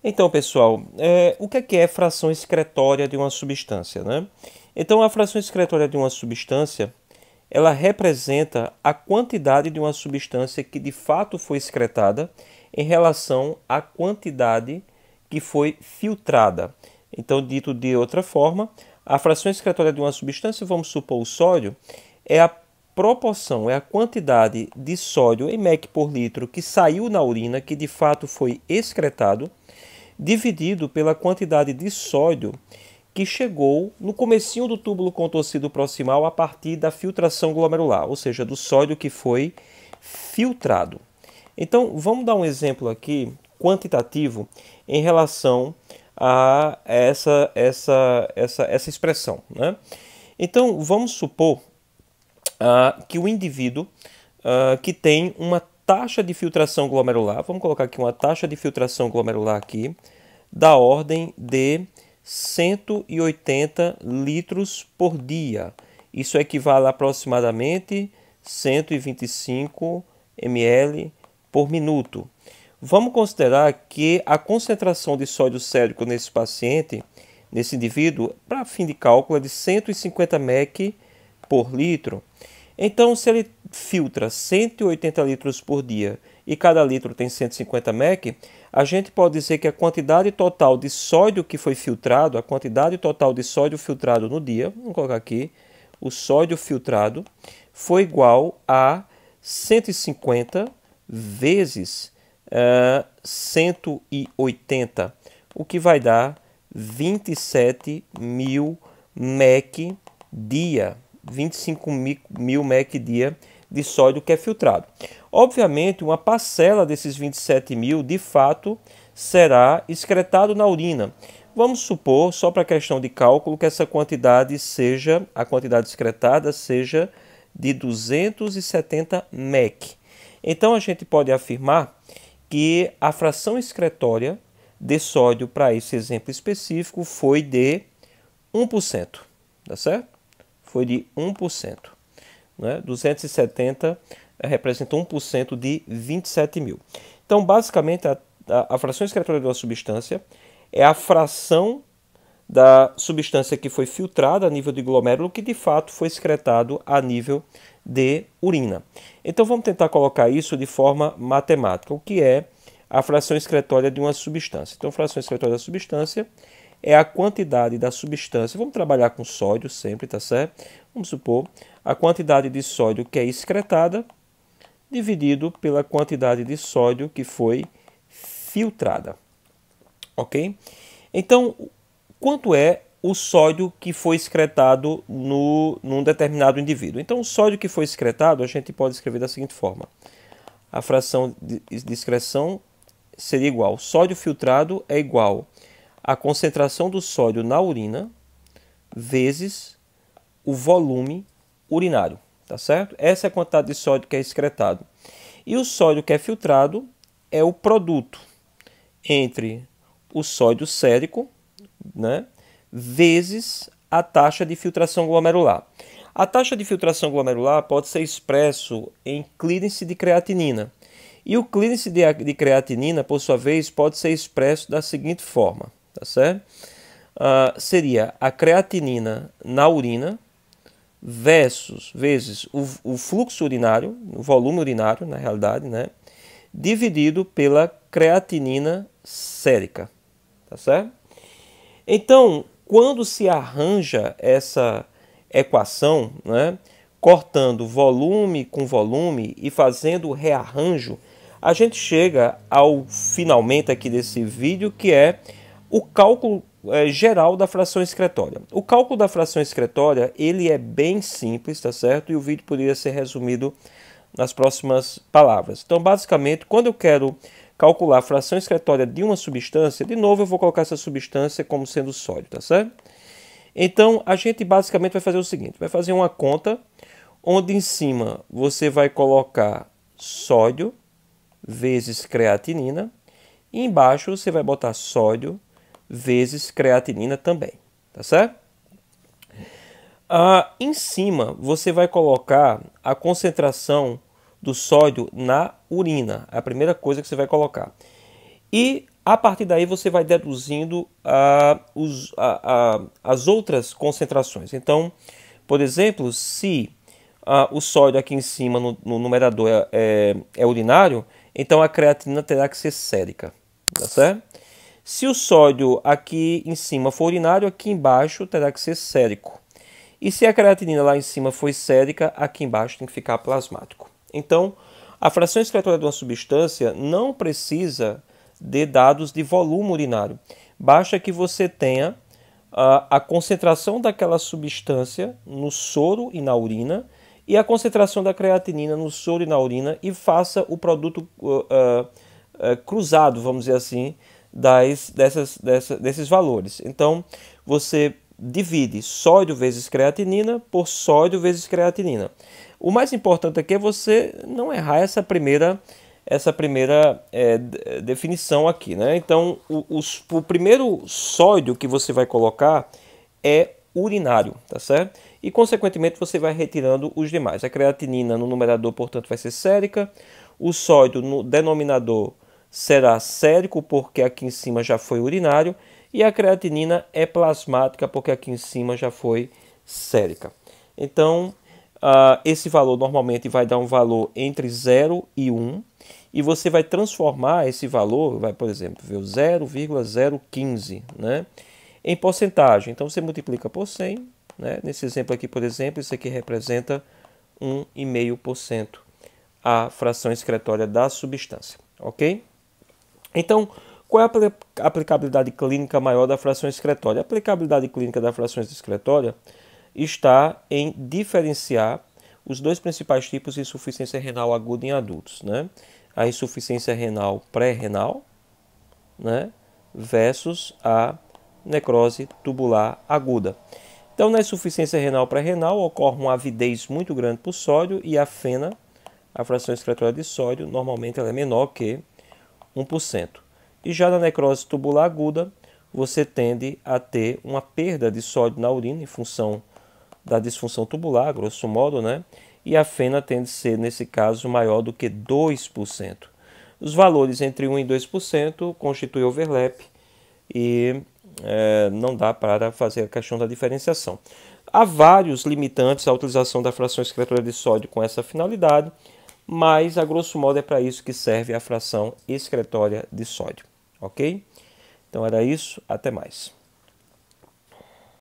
Então, pessoal, o que é fração excretória de uma substância, né? Então, a fração excretória de uma substância, ela representa a quantidade de uma substância que de fato foi excretada em relação à quantidade que foi filtrada. Então, dito de outra forma, a fração excretória de uma substância, vamos supor o sódio, é a proporção, é a quantidade de sódio em mEq por litro que saiu na urina, que de fato foi excretado, dividido pela quantidade de sódio que chegou no comecinho do túbulo contorcido proximal a partir da filtração glomerular, ou seja, do sódio que foi filtrado. Então, vamos dar um exemplo aqui quantitativo em relação a essa expressão, né? Então, vamos supor que o indivíduo que tem uma taxa de filtração glomerular, vamos colocar aqui uma taxa de filtração glomerular aqui, da ordem de 180 litros por dia. Isso equivale a aproximadamente 125 ml por minuto. Vamos considerar que a concentração de sódio sérico nesse paciente, nesse indivíduo, para fim de cálculo, é de 150 mEq por litro. Então, se ele filtra 180 litros por dia e cada litro tem 150 mEq, a gente pode dizer que a quantidade total de sódio que foi filtrado, a quantidade total de sódio filtrado no dia, vamos colocar aqui, o sódio filtrado, foi igual a 150 vezes 180, o que vai dar 27 mil mEq dia. 25 mil mEq dia de sódio que é filtrado. Obviamente, uma parcela desses 27 mil, de fato, será excretado na urina. Vamos supor, só para questão de cálculo, que essa quantidade seja, a quantidade excretada seja de 270 mEq. Então, a gente pode afirmar que a fração excretória de sódio para esse exemplo específico foi de 1%, tá certo? Foi de 1%. Né? 270 representa 1% de 27 mil. Então, basicamente, a fração excretória de uma substância é a fração da substância que foi filtrada a nível de glomérulo que, de fato, foi excretado a nível de urina. Então, vamos tentar colocar isso de forma matemática. O que é a fração excretória de uma substância? Então, a fração excretória da substância é a quantidade da substância, vamos trabalhar com sódio sempre, tá certo? Vamos supor a quantidade de sódio que é excretada dividido pela quantidade de sódio que foi filtrada, ok? Então, quanto é o sódio que foi excretado num determinado indivíduo? Então, o sódio que foi excretado, a gente pode escrever da seguinte forma. A fração de excreção seria igual, sódio filtrado é igual a concentração do sódio na urina vezes o volume urinário, tá certo? Essa é a quantidade de sódio que é excretado. E o sódio que é filtrado é o produto entre o sódio sérico, né, vezes a taxa de filtração glomerular. A taxa de filtração glomerular pode ser expresso em clearance de creatinina. E o clearance de creatinina, por sua vez, pode ser expresso da seguinte forma. Tá certo? Seria a creatinina na urina vezes o fluxo urinário, o volume urinário, na realidade, né? Dividido pela creatinina sérica. Tá certo? Então, quando se arranja essa equação, né, cortando volume com volume e fazendo o rearranjo, a gente chega ao finalmente aqui desse vídeo, que é o cálculo geral da fração excretória. O cálculo da fração excretória, ele é bem simples, tá certo? E o vídeo poderia ser resumido nas próximas palavras. Então, basicamente, quando eu quero calcular a fração excretória de uma substância, de novo eu vou colocar essa substância como sendo sódio, tá certo? Então, a gente basicamente vai fazer o seguinte, vai fazer uma conta onde em cima você vai colocar sódio vezes creatinina e embaixo você vai botar sódio vezes creatinina também, tá certo? Em cima você vai colocar a concentração do sódio na urina, é a primeira coisa que você vai colocar. E A partir daí você vai deduzindo as outras concentrações. Então, por exemplo, se o sódio aqui em cima no numerador é urinário, então a creatinina terá que ser sérica, tá certo? Se o sódio aqui em cima for urinário, aqui embaixo terá que ser sérico. E se a creatinina lá em cima for sérica, aqui embaixo tem que ficar plasmático. Então, a fração excretória de uma substância não precisa de dados de volume urinário. Basta que você tenha a concentração daquela substância no soro e na urina e a concentração da creatinina no soro e na urina e faça o produto cruzado, vamos dizer assim, desses valores. Então, você divide sódio vezes creatinina por sódio vezes creatinina. O mais importante aqui é você não errar essa primeira definição aqui, né? Então, o primeiro sódio que você vai colocar é urinário, tá certo? E, consequentemente, você vai retirando os demais. A creatinina no numerador, portanto, vai ser sérica. O sódio no denominador será sérico, porque aqui em cima já foi urinário. E a creatinina é plasmática, porque aqui em cima já foi sérica. Então, esse valor normalmente vai dar um valor entre 0 e 1. E você vai transformar esse valor, vai, por exemplo, ver o 0,015, né, em porcentagem. Então, você multiplica por 100. Né? Nesse exemplo aqui, por exemplo, isso aqui representa 1,5% a fração excretória da substância. Ok? Então, qual é a aplicabilidade clínica maior da fração excretória? A aplicabilidade clínica da fração excretória está em diferenciar os dois principais tipos de insuficiência renal aguda em adultos, né? A insuficiência renal pré-renal, né, versus a necrose tubular aguda. Então, na insuficiência renal pré-renal ocorre uma avidez muito grande por sódio e a FeNA, a fração excretória de sódio, normalmente ela é menor que 1%. E já na necrose tubular aguda, você tende a ter uma perda de sódio na urina em função da disfunção tubular, grosso modo, né? E a FeNA tende a ser, nesse caso, maior do que 2%. Os valores entre 1% e 2% constituem overlap e não dá para fazer a questão da diferenciação. Há vários limitantes à utilização da fração excretória de sódio com essa finalidade, mas, a grosso modo, é para isso que serve a fração excretória de sódio. Ok? Então, era isso. Até mais.